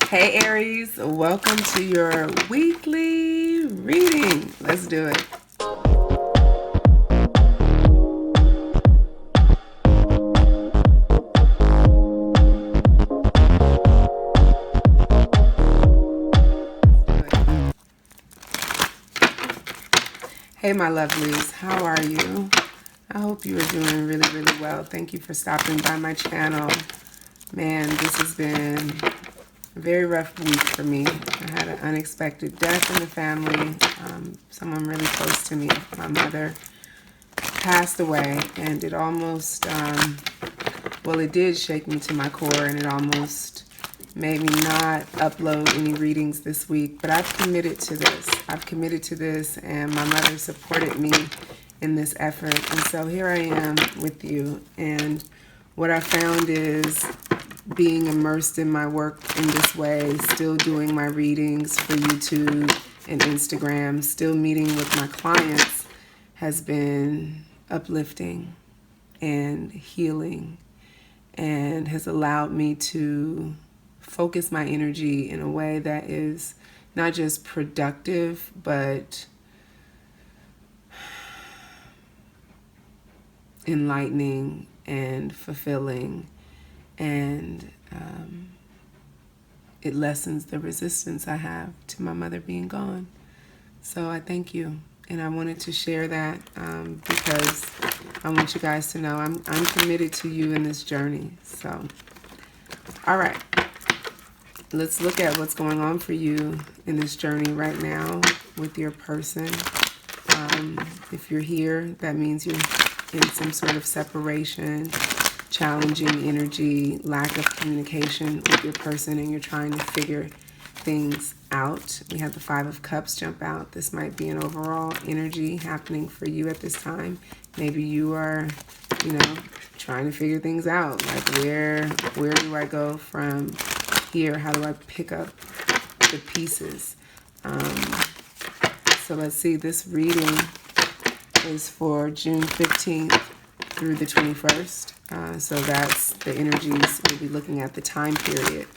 Hey Aries, welcome to your weekly reading. Let's do it. Hey my lovelies, how are you? I hope you are doing really, really well. Thank you for stopping by my channel. Man, this has been a very rough week for me. I had an unexpected death in the family. Someone really close to me, my mother, passed away, and it almost, well, it did shake me to my core, and it almost made me not upload any readings this week. But I've committed to this. I've committed to this, and my mother supported me in this effort. And so here I am with you. And what I found is being immersed in my work in this way, still doing my readings for YouTube and Instagram, still meeting with my clients, has been uplifting and healing, and has allowed me to focus my energy in a way that is not just productive, but enlightening and fulfilling, and it lessens the resistance I have to my mother being gone. So I thank you, and I wanted to share that because I want you guys to know I'm committed to you in this journey. So, all right, let's look at what's going on for you in this journey right now with your person. If you're here, that means you're in some sort of separation, challenging energy, lack of communication with your person, and you're trying to figure things out. We have the Five of Cups jump out. This might be an overall energy happening for you at this time. Maybe you are, trying to figure things out. Like where do I go from here? How do I pick up the pieces? So let's see. This reading is for June 15th through the 21st. So that's the energies we'll be looking at, the time period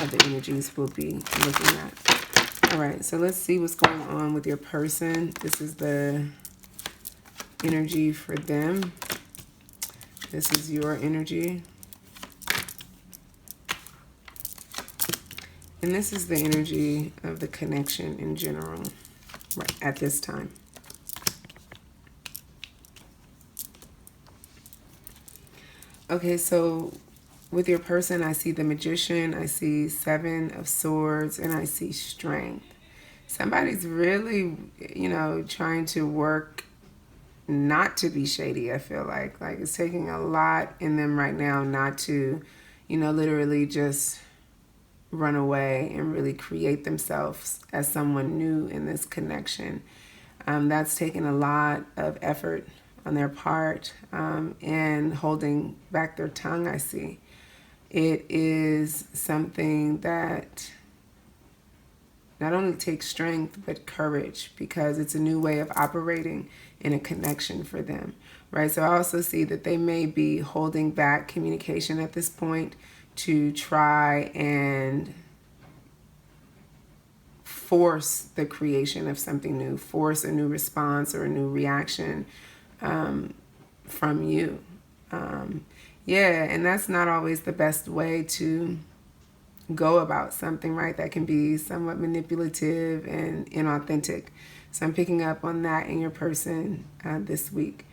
of the energies we'll be looking at. All right, so let's see what's going on with your person. This is the energy for them. This is your energy. And this is the energy of the connection in general right at this time. Okay, so with your person, I see the Magician, I see Seven of Swords, and I see Strength. Somebody's really, trying to work not to be shady, I feel like. Like it's taking a lot in them right now not to, literally just run away and really create themselves as someone new in this connection. That's taken a lot of effort on their part, and holding back their tongue, I see. It is something that not only takes strength, but courage, because it's a new way of operating in a connection for them, right? So I also see that they may be holding back communication at this point to try and force the creation of something new, force a new response or a new reaction from you. Yeah, and that's not always the best way to go about something, right? That can be somewhat manipulative and inauthentic. So I'm picking up on that in your person this week.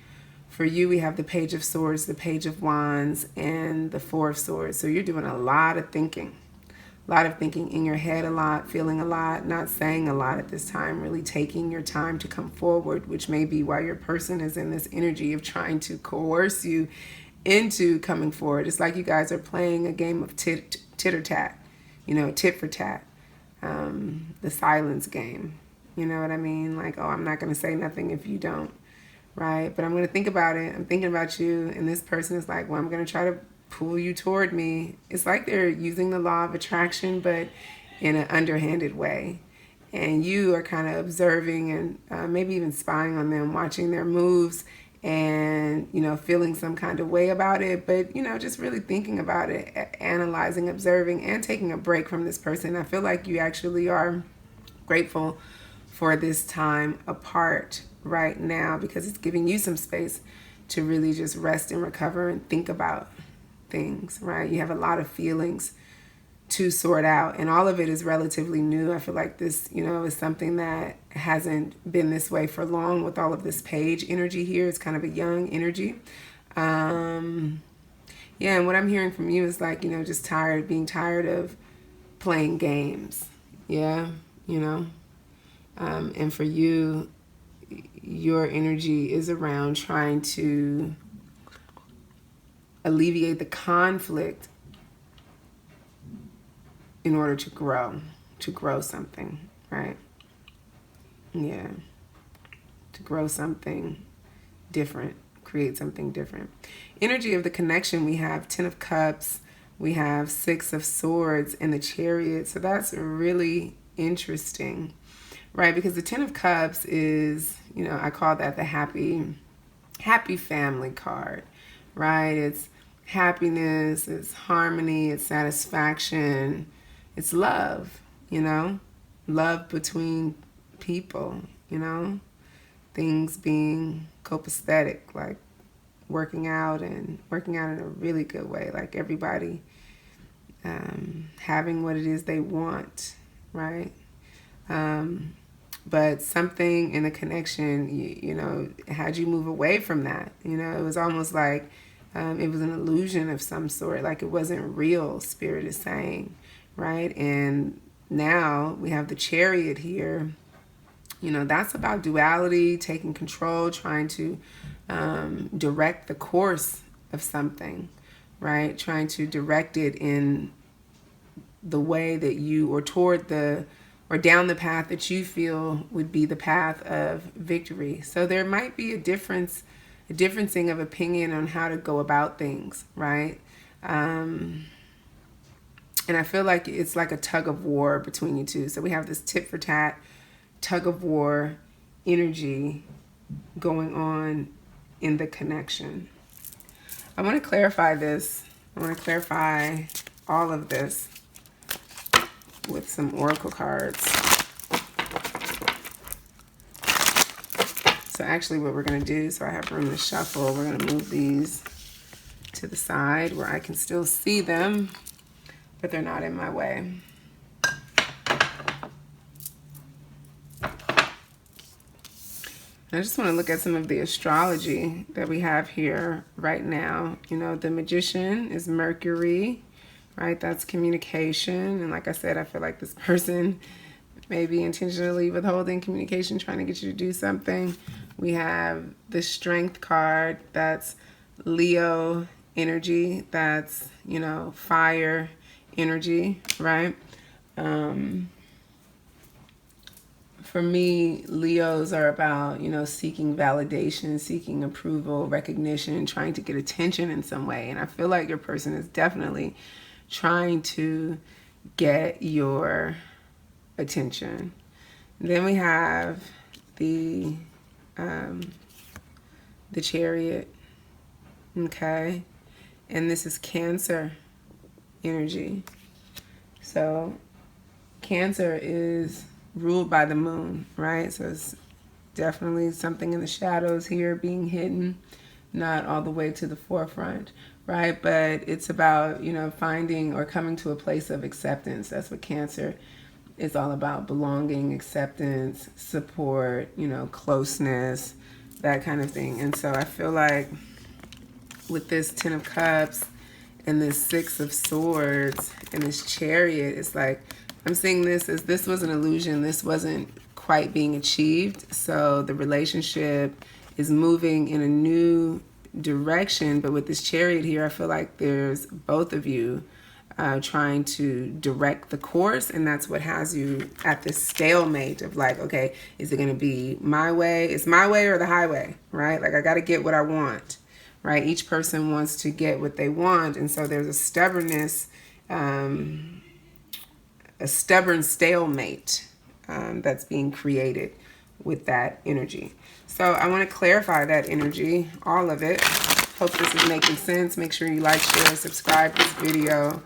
For you, we have the Page of Swords, the Page of Wands, and the Four of Swords. So you're doing a lot of thinking. A lot of thinking in your head, a lot, feeling a lot, not saying a lot at this time, really taking your time to come forward, which may be why your person is in this energy of trying to coerce you into coming forward. It's like you guys are playing a game of tit-or-tat, tit for tat, the silence game. You know what I mean? Like, oh, I'm not going to say nothing if you don't, right? But I'm going to think about it. I'm thinking about you, and this person is like, well, I'm going to try to pull you toward me. It's like they're using the law of attraction, but in an underhanded way. And you are kind of observing and maybe even spying on them, watching their moves, and, you know, feeling some kind of way about it, but, you know, just really thinking about it, analyzing, observing, and taking a break from this person. I feel like you actually are grateful for this time apart right now, because it's giving you some space to really just rest and recover and think about things, right? You have a lot of feelings to sort out, and all of it is relatively new. I feel like this, you know, is something that hasn't been this way for long with all of this page energy here. It's kind of a young energy. Yeah, and what I'm hearing from you is like, you know, just being tired of playing games. Yeah, you know. And for you, your energy is around trying to alleviate the conflict in order to grow something, right? Yeah, to grow something different, create something different. Energy of the connection, we have 10 of Cups, we have 6 of Swords, and the Chariot. So that's really interesting, right? Because the 10 of Cups is, you know, I call that the happy family card, right? It's happiness, it's harmony, it's satisfaction, it's love, you know, love between people, you know, things being copacetic, like working out in a really good way, like everybody having what it is they want, right? But something in the connection, you know, had you move away from that. You know, it was almost like it was an illusion of some sort, like it wasn't real, Spirit is saying, right? And now we have the Chariot here. You know, that's about duality, taking control, trying to direct the course of something, right? Trying to direct it in the way that you, or down the path that you feel would be the path of victory. So there might be a differencing of opinion on how to go about things, right? And I feel like it's like a tug of war between you two. So we have this tit for tat, tug of war energy going on in the connection. I want to clarify this. I want to clarify all of this with some oracle cards. So actually what we're going to do, so I have room to shuffle, we're going to move these to the side where I can still see them, but they're not in my way. I just want to look at some of the astrology that we have here right now. You know, the Magician is Mercury, right? That's communication. And like I said, I feel like this person may be intentionally withholding communication, trying to get you to do something. We have the Strength card. That's Leo energy. That's, you know, fire energy, right? For me, Leos are about, you know, seeking validation, seeking approval, recognition, trying to get attention in some way. And I feel like your person is definitely trying to get your attention. And then we have the Chariot, okay? And this is Cancer energy. So Cancer is ruled by the moon, right? So it's definitely something in the shadows here, being hidden, not all the way to the forefront, right? But it's about, you know, finding or coming to a place of acceptance. That's what Cancer is all about: belonging, acceptance, support, you know, closeness, that kind of thing. And so I feel like with this 10 of Cups and this 6 of Swords and this Chariot, it's like I'm seeing this as this was an illusion. This wasn't quite being achieved. So the relationship is moving in a new direction. But with this Chariot here, I feel like there's both of you trying to direct the course. And that's what has you at this stalemate of like, okay, is it going to be my way? It's my way or the highway, right? Like I got to get what I want, right? Each person wants to get what they want. And so there's a stubbornness, a stubborn stalemate that's being created with that energy. So I want to clarify that energy, all of it. Hope this is making sense. Make sure you like, share, subscribe to this video.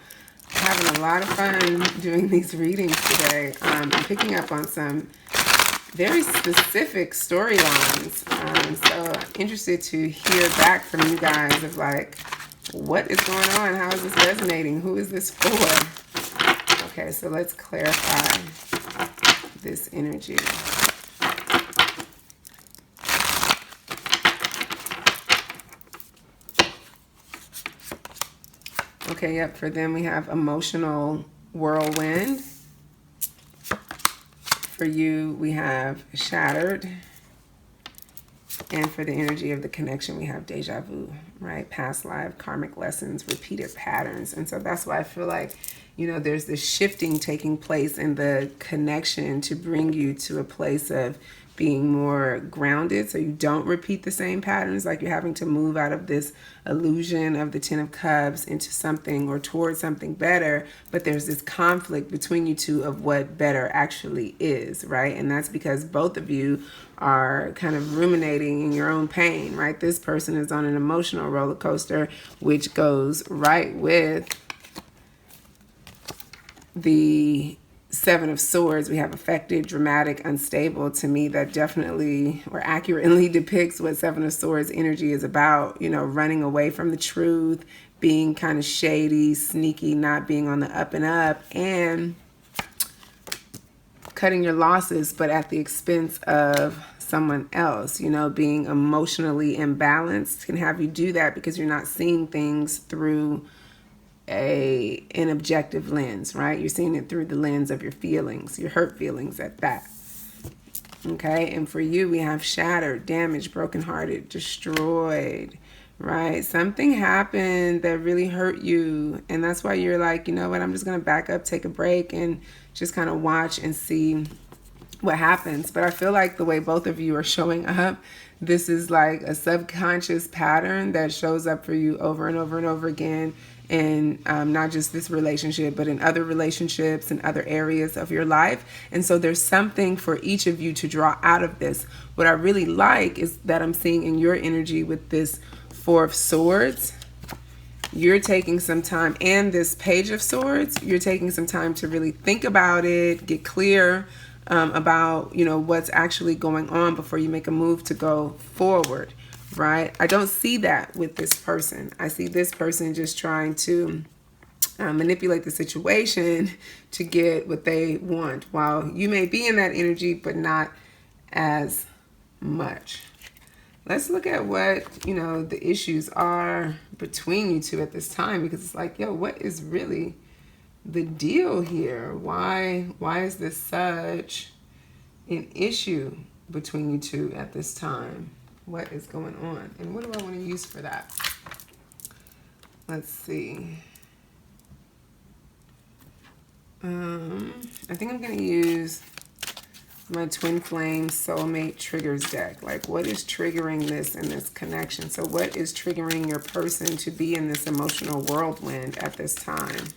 Having a lot of fun doing these readings today. I'm picking up on some very specific storylines. So I'm interested to hear back from you guys of like, what is going on? How is this resonating? Who is this for? Okay, so let's clarify this energy. Okay, yep, for them we have emotional whirlwind. For you, we have shattered. And for the energy of the connection, we have deja vu, right? Past life, karmic lessons, repeated patterns. And so that's why I feel like, you know, there's this shifting taking place in the connection to bring you to a place of being more grounded, so you don't repeat the same patterns, like you're having to move out of this illusion of the Ten of Cups into something or towards something better, but there's this conflict between you two of what better actually is, right? And that's because both of you are kind of ruminating in your own pain, right? This person is on an emotional roller coaster, which goes right with the Seven of Swords. We have affected, dramatic, unstable. To me, that definitely or accurately depicts what Seven of Swords energy is about. You know, running away from the truth, being kind of shady, sneaky, not being on the up and up, and cutting your losses, but at the expense of someone else. You know, being emotionally imbalanced can have you do that because you're not seeing things through an objective lens, right? You're seeing it through the lens of your feelings, your hurt feelings at that. Okay, and for you, we have shattered, damaged, brokenhearted, destroyed, right? Something happened that really hurt you, and that's why you're like, you know what, I'm just going to back up, take a break, and just kind of watch and see what happens. But I feel like the way both of you are showing up, this is like a subconscious pattern that shows up for you over and over and over again. And not just this relationship, but in other relationships and other areas of your life. And so there's something for each of you to draw out of this. What I really like is that I'm seeing in your energy with this Four of Swords, you're taking some time, and this Page of Swords, you're taking some time to really think about it, get clear about, you know, what's actually going on before you make a move to go forward. Right? I don't see that with this person. I see this person just trying to manipulate the situation to get what they want. While you may be in that energy, but not as much. Let's look at what, you know, the issues are between you two at this time, because it's like, yo, what is really the deal here? Why is this such an issue between you two at this time? What is going on? And what do I want to use for that? Let's see. I think I'm going to use my TwinFlames SoulMate Triggers deck. Like, what is triggering this in this connection? So what is triggering your person to be in this emotional whirlwind at this time?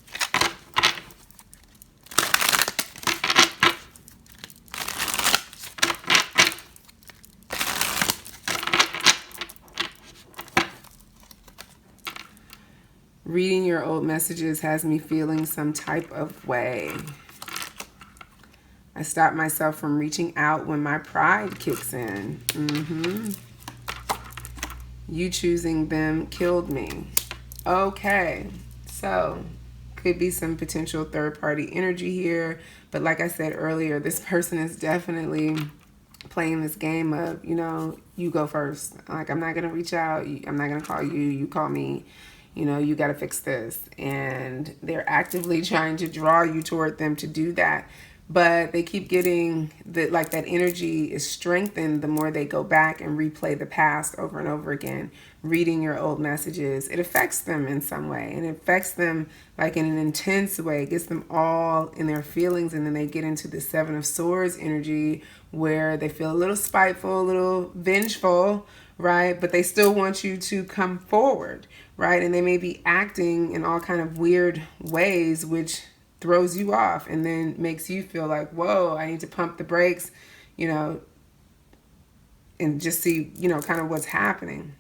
Reading your old messages has me feeling some type of way. I stop myself from reaching out when my pride kicks in. You choosing them killed me. Okay, so could be some potential third-party energy here. But like I said earlier, this person is definitely playing this game of, you know, you go first. Like, I'm not going to reach out. I'm not going to call you. You call me. You know, you got to fix this. And they're actively trying to draw you toward them to do that. But they keep getting that energy is strengthened the more they go back and replay the past over and over again. Reading your old messages, it affects them in some way, and it affects them like in an intense way. It gets them all in their feelings, and then they get into the Seven of Swords energy where they feel a little spiteful, a little vengeful, right? But they still want you to come forward, right? And they may be acting in all kind of weird ways, which throws you off and then makes you feel like, whoa, I need to pump the brakes, you know, and just see, you know, kind of what's happening.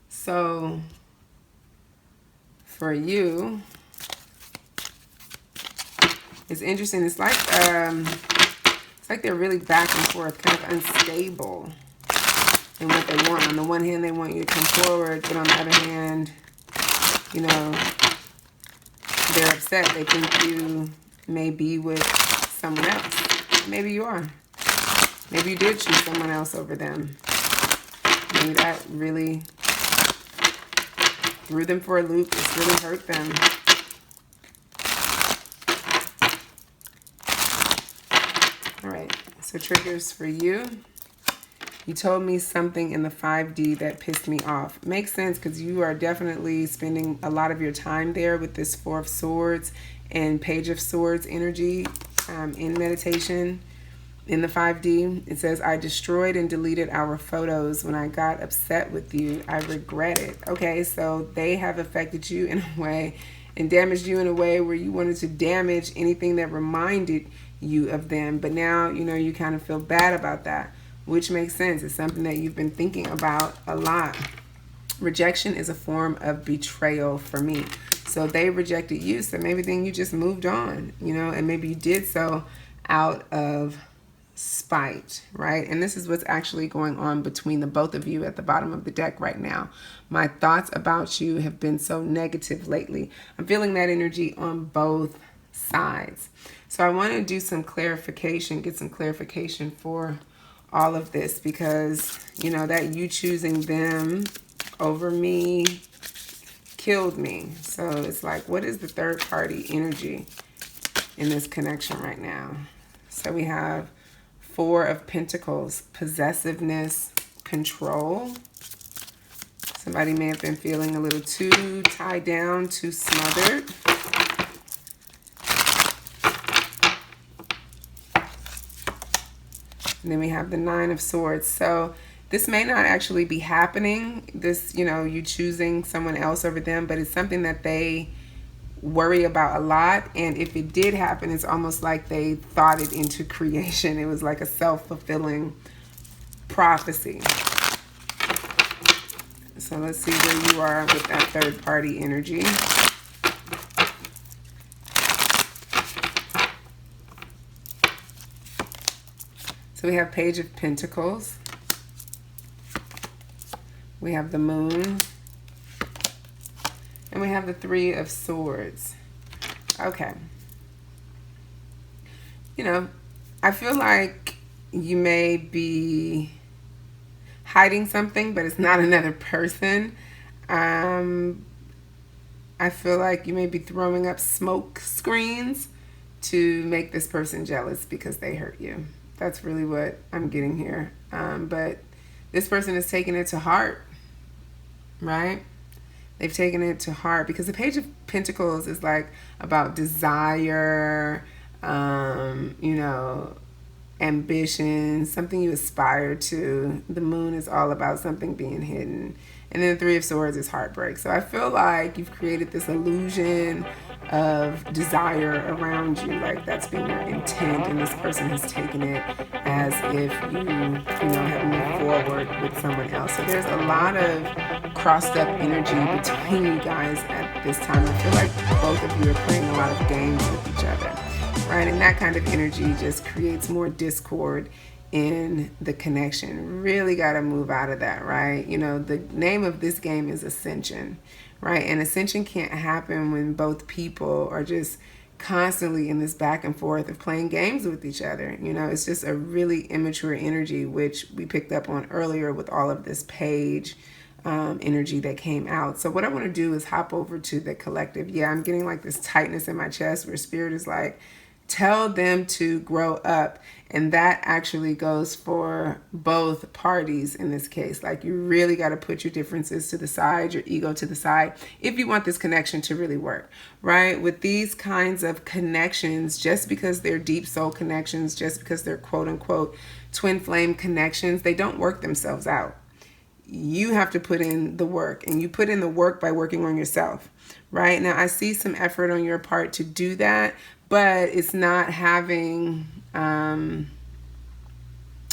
So for you, it's interesting. It's like they're really back and forth, kind of unstable in what they want. On the one hand, they want you to come forward, but on the other hand, you know, they're upset. They think you may be with someone else. Maybe you are. Maybe you did choose someone else over them. Maybe that really threw them for a loop. It's really hurt them. All right, so triggers for you. You told me something in the 5D that pissed me off. Makes sense, because you are definitely spending a lot of your time there with this 4 of Swords and Page of Swords energy in meditation. In the 5D, it says, I destroyed and deleted our photos when I got upset with you. I regret it. Okay, so they have affected you in a way and damaged you in a way where you wanted to damage anything that reminded you of them. But now, you know, you kind of feel bad about that, which makes sense. It's something that you've been thinking about a lot. Rejection is a form of betrayal for me. So they rejected you, so maybe then you just moved on, you know, and maybe you did so out of spite, right? And this is what's actually going on between the both of you at the bottom of the deck right now. My thoughts about you have been so negative lately. I'm feeling that energy on both sides. So I want to do some clarification, get some clarification for all of this, because, you know, that you choosing them over me killed me. So it's like, what is the third party energy in this connection right now? So we have 4 of Pentacles, possessiveness, control. Somebody may have been feeling a little too tied down, too smothered. And then we have the 9 of Swords. So this may not actually be happening, this, you know, you choosing someone else over them, but it's something that they worry about a lot. And if it did happen, it's almost like they thought it into creation. It was like a self-fulfilling prophecy. So let's see where you are with that third party energy. So we have Page of Pentacles. We have the Moon. And we have the 3 of Swords. Okay. You know, I feel like you may be hiding something, but it's not another person. I feel like you may be throwing up smoke screens to make this person jealous because they hurt you. That's really what I'm getting here. But this person is taking it to heart, right? They've taken it to heart, because the Page of Pentacles is like about desire, you know, ambition, something you aspire to. The Moon is all about something being hidden. And then the 3 of Swords is heartbreak. So I feel like you've created this illusion of desire around you, like that's been your intent, and this person has taken it as if you know, have moved forward with someone else. So there's a lot of crossed up energy between you guys at this time. I feel like both of you are playing a lot of games with each other, right? And that kind of energy just creates more discord in the connection. Really got to move out of that, right? You know, the name of this game is Ascension, right? And ascension can't happen when both people are just constantly in this back and forth of playing games with each other. You know, it's just a really immature energy, which we picked up on earlier with all of this page energy that came out. So what I want to do is hop over to the collective. Yeah, I'm getting like this tightness in my chest where spirit is like, tell them to grow up. And that actually goes for both parties in this case. Like, you really got to put your differences to the side, your ego to the side, if you want this connection to really work, right? With these kinds of connections, just because they're deep soul connections, just because they're quote unquote twin flame connections, they don't work themselves out. You have to put in the work, and you put in the work by working on yourself, right? Now, I see some effort on your part to do that, but it's not having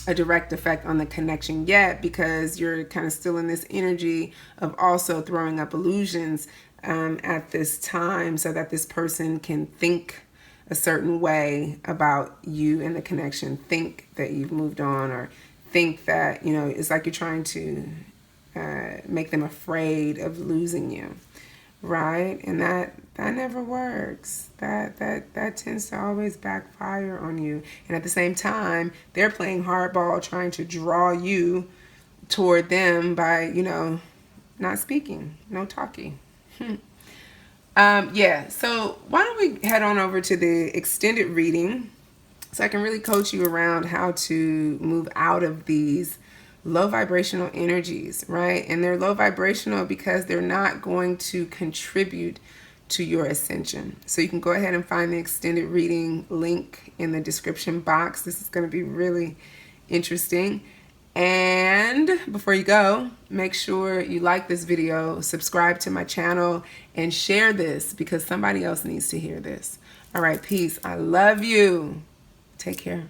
a direct effect on the connection yet, because you're kind of still in this energy of also throwing up illusions at this time, so that this person can think a certain way about you and the connection, think that you've moved on, or think that, you know, it's like you're trying to make them afraid of losing you, right? And that never works. That tends to always backfire on you. And at the same time, they're playing hardball, trying to draw you toward them by, you know, not speaking, no talking. Yeah, so why don't we head on over to the extended reading, so I can really coach you around how to move out of these low vibrational energies, right? And they're low vibrational because they're not going to contribute to your ascension. So you can go ahead and find the extended reading link in the description box. This is going to be really interesting. And before you go, make sure you like this video, subscribe to my channel, and share this, because somebody else needs to hear this. All right, peace. I love you. Take care.